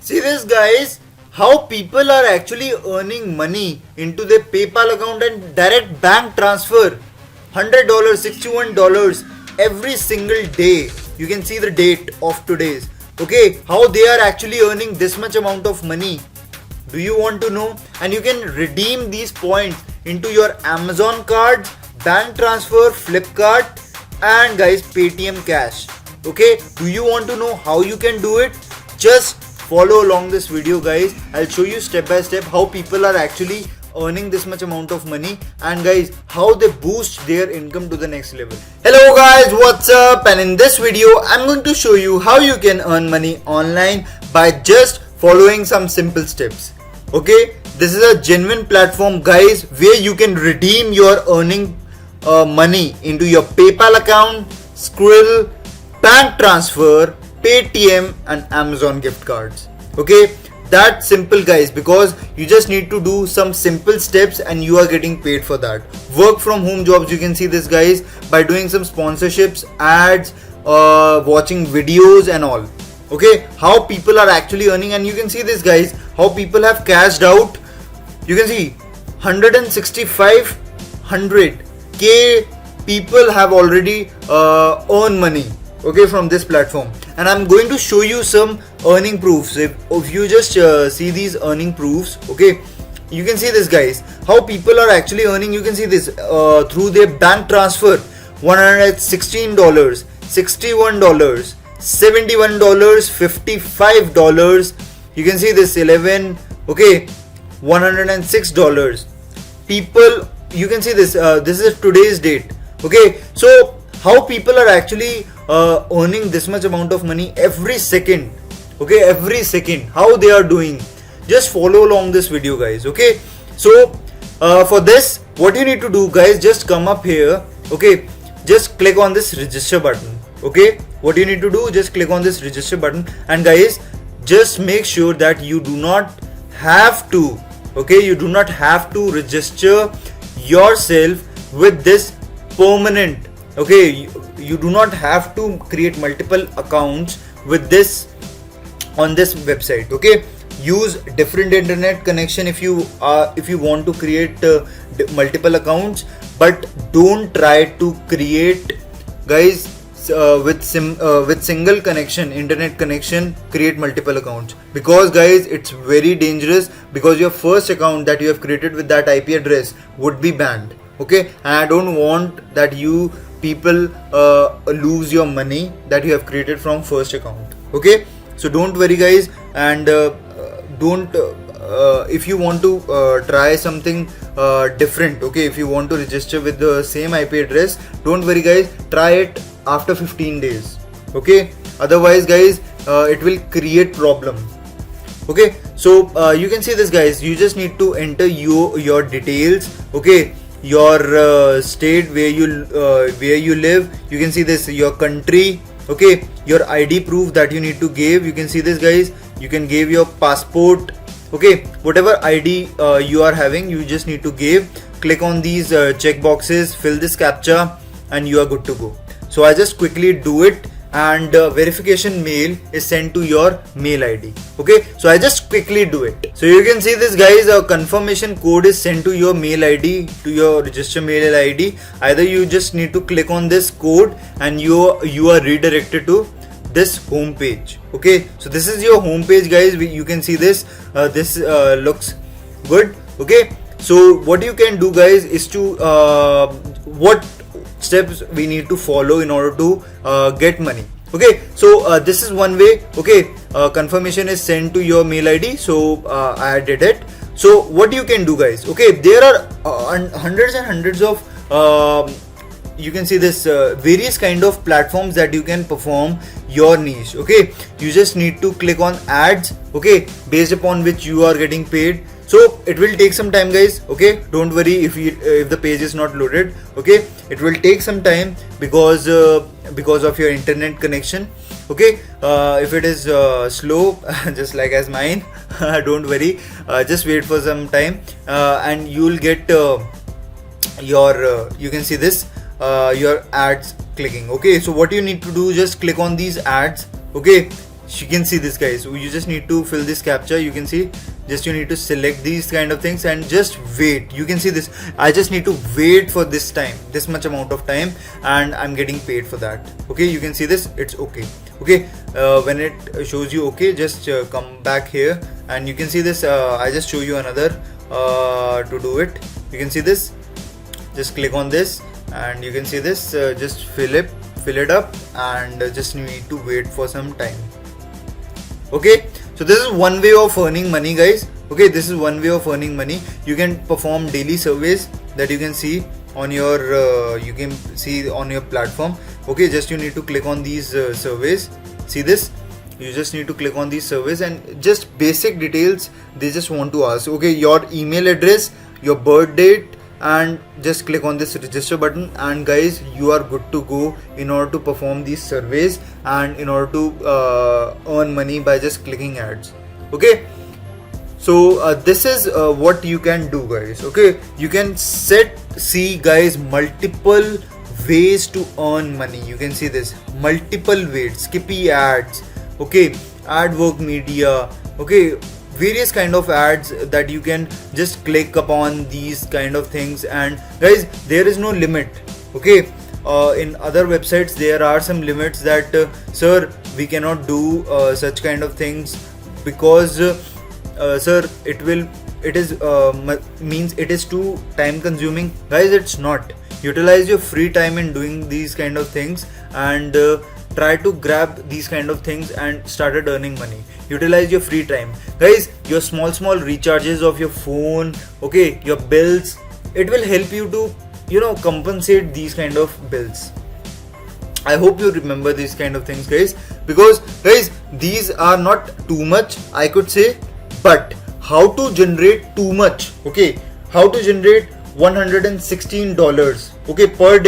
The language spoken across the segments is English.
See this guys, how people are actually earning money into their PayPal account and direct bank transfer. $100, $61 every single day. You can see the date of today's. Okay, how they are actually earning this much amount of money. Do you want to know? And you can redeem these points into your Amazon cards, bank transfer, Flipkart, and guys Paytm cash. Okay, do you want to know how you can do it? Just follow along this video guys. I'll show you step by step how people are actually earning this much amount of money, and guys how they boost their income to the next level. Hello guys, what's up? And in this video I'm going to show you how you can earn money online by just following some simple steps. Okay, this is a genuine platform guys where you can redeem your earning money into your PayPal account, Skrill, bank transfer, Paytm and Amazon gift cards. Okay, that's simple guys, because you just need to do some simple steps and you are getting paid for that. Work from home jobs, you can see this guys, by doing some sponsorships, ads, watching videos and all. Okay, how people are actually earning, and you can see this guys, how people have cashed out. You can see 100k people have already earned money, okay, from this platform. And I'm going to show you some earning proofs. If you just see these earning proofs, okay, you can see this guys, how people are actually earning. You can see this through their bank transfer, $116, $61, $71, $55. You can see this 11, okay, $106. People, you can see this, this is today's date. Okay, so how people are actually earning this much amount of money every second. Okay, every second, how they are doing. Just follow along this video guys. Okay, so for this, what you need to do guys, just come up here. Okay, just click on this register button. Okay, what you need to do, just click on this register button, and guys just make sure that you do not have to, okay, you do not have to register yourself with this permanent. Okay, you do not have to create multiple accounts with this on this website. Okay, use different internet connection if you want to create multiple accounts, but don't try to create guys with single connection, internet connection, create multiple accounts, because guys it's very dangerous, because your first account that you have created with that IP address would be banned. Okay, and I don't want that you people lose your money that you have created from first account. Okay, so don't worry guys, and don't if you want to try something different, okay, if you want to register with the same IP address, don't worry guys, try it after 15 days. Okay, otherwise guys it will create problem. Okay, so you can see this guys, you just need to enter your details. Okay, your state where you live. You can see this, your country. Okay, your ID proof that you need to give. You can see this guys, you can give your passport. Okay, whatever ID you are having, you just need to give. Click on these check boxes, fill this captcha, and you are good to go. So I just quickly do it, and verification mail is sent to your mail ID. Okay, so I just quickly do it. So you can see this guys, a confirmation code is sent to your mail ID, to your register mail ID. Either you just need to click on this code and you are redirected to this home page. Okay, so this is your home page guys. You can see this, this looks good. Okay, so what you can do guys is to what steps we need to follow in order to get money. Okay, so this is one way. Okay, confirmation is sent to your mail ID, so I did it. So what you can do guys, okay, there are hundreds and hundreds of you can see this various kind of platforms that you can perform your niche. Okay, you just need to click on ads, okay, based upon which you are getting paid. So it will take some time guys. Okay, don't worry if the page is not loaded. Okay, it will take some time because of your internet connection. Okay, if it is slow just like as mine, don't worry, just wait for some time, and you will get your you can see this your ads clicking. Okay, so what you need to do, just click on these ads. Okay, You can see this, guys. You just need to fill this captcha. You can see, just you need to select these kind of things and just wait. You can see this, I just need to wait for this time, this much amount of time, and I'm getting paid for that. Okay, you can see this, it's okay. Okay, when it shows you okay, just come back here and you can see this. I just show you another to do it. You can see this, just click on this and you can see this, just fill it up and just need to wait for some time. Okay, so this is one way of earning money, guys. Okay, this is one way of earning money. You can perform daily surveys that you can see on your platform. Okay, just you need to click on these surveys. See this, you just need to click on these surveys and just basic details they just want to ask. Okay, your email address, your birth date, and just click on this register button, and guys, you are good to go in order to perform these surveys and in order to earn money by just clicking ads. Okay, so this is what you can do, guys. Okay, you can see guys, multiple ways to earn money. You can see this, multiple ways, Skippy ads, okay, ad work media, okay, various kind of ads that you can just click upon these kind of things. And guys, there is no limit. Okay, in other websites there are some limits that sir, we cannot do such kind of things because sir, it is too time consuming. Guys, it's not. Utilize your free time in doing these kind of things and try to grab these kind of things and started earning money. Utilize your free time, guys. Your small recharges of your phone, okay, your bills, it will help you to compensate these kind of bills. I hope you remember these kind of things, guys, because guys, these are not too much, I could say, but how to generate too much. Okay, how to generate $116, okay, per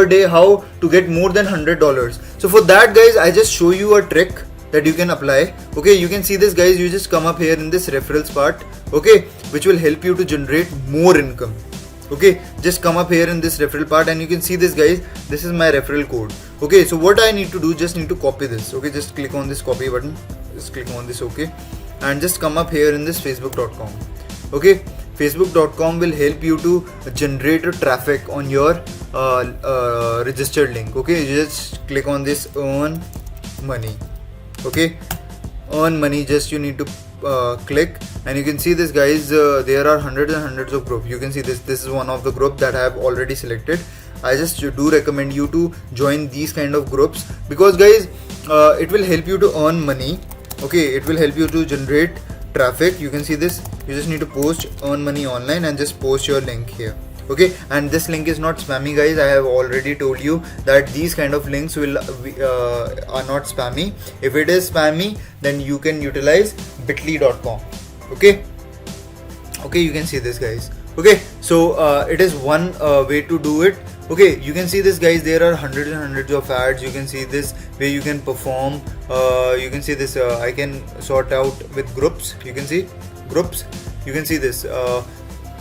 day, how to get more than $100. So for that, guys, I just show you a trick that you can apply. Okay, you can see this, guys. You just come up here in this referrals part, okay, which will help you to generate more income. Okay, just come up here in this referral part and you can see this, guys. This is my referral code. Okay, so what I need to do, just need to copy this. Okay, just click on this copy button, just click on this, okay, and just come up here in this facebook.com. okay, facebook.com will help you to generate a traffic on your registered link. Okay, you just click on this earn money. Okay, earn money, just you need to click and you can see this, guys. There are hundreds and hundreds of groups. You can see this is one of the group that I have already selected. I just do recommend you to join these kind of groups because, guys, it will help you to earn money. Okay, it will help you to generate traffic. You can see this, you just need to post earn money online and just post your link here. Okay, and this link is not spammy, guys. I have already told you that these kind of links are not spammy. If it is spammy, then you can utilize bit.ly.com. okay, you can see this, guys. Okay, so it is one way to do it. Okay, you can see this, guys. There are hundreds and hundreds of ads. You can see this where you can perform. You can see this, I can sort out with groups. You can see groups. You can see this,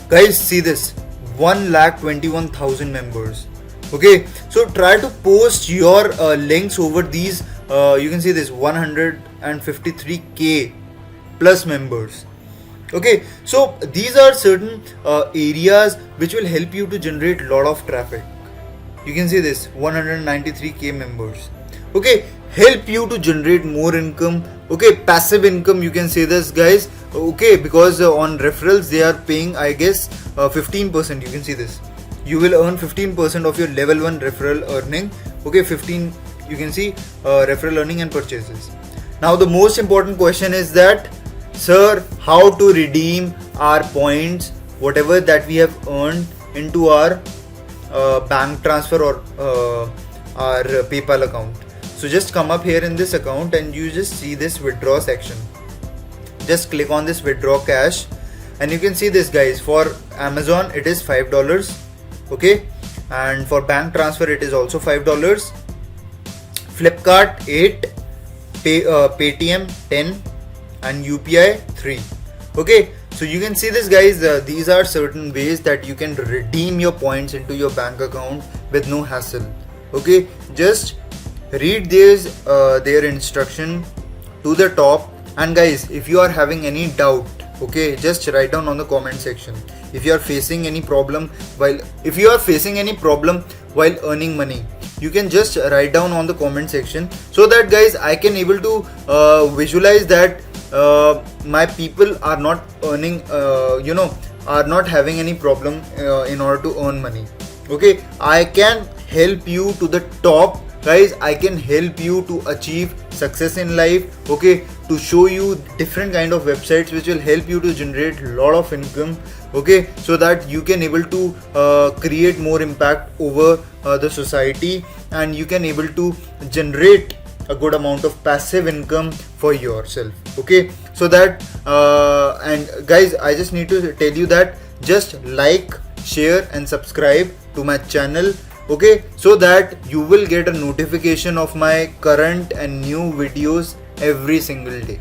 guys. See this, 1,21,000 members. Okay, so try to post your links over these. You can see this 153k plus members. Okay, so these are certain areas which will help you to generate a lot of traffic. You can see this 193k members. Okay, help you to generate more income. Okay, passive income, you can say this, guys. Okay, because on referrals they are paying, I guess, 15%. You can see this, you will earn 15% of your level 1 referral earning. Okay, 15, you can see referral earning and purchases. Now the most important question is that, sir, how to redeem our points, whatever that we have earned, into our bank transfer or our PayPal account. So just come up here in this account and you just see this withdraw section. Just click on this withdraw cash and you can see this, guys. For Amazon it is $5. Okay, and for bank transfer it is also $5. Flipkart 8, Paytm 10 and UPI 3. Okay, so you can see this, guys. These are certain ways that you can redeem your points into your bank account with no hassle. Okay, just read their instruction to the top. And guys, if you are having any doubt, okay, just write down on the comment section. If you are facing any problem while earning money, you can just write down on the comment section, so that guys I can able to visualize that my people are not earning, are not having any problem in order to earn money. Okay, I can help you to the top, guys. I can help you to achieve success in life, okay, to show you different kind of websites which will help you to generate a lot of income, okay, so that you can able to create more impact over the society, and you can able to generate a good amount of passive income for yourself, okay. So that and guys, I just need to tell you that just like, share and subscribe to my channel, okay, so that you will get a notification of my current and new videos every single day.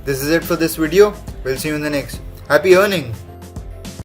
This is it for this video. We'll see you in the next. Happy earning.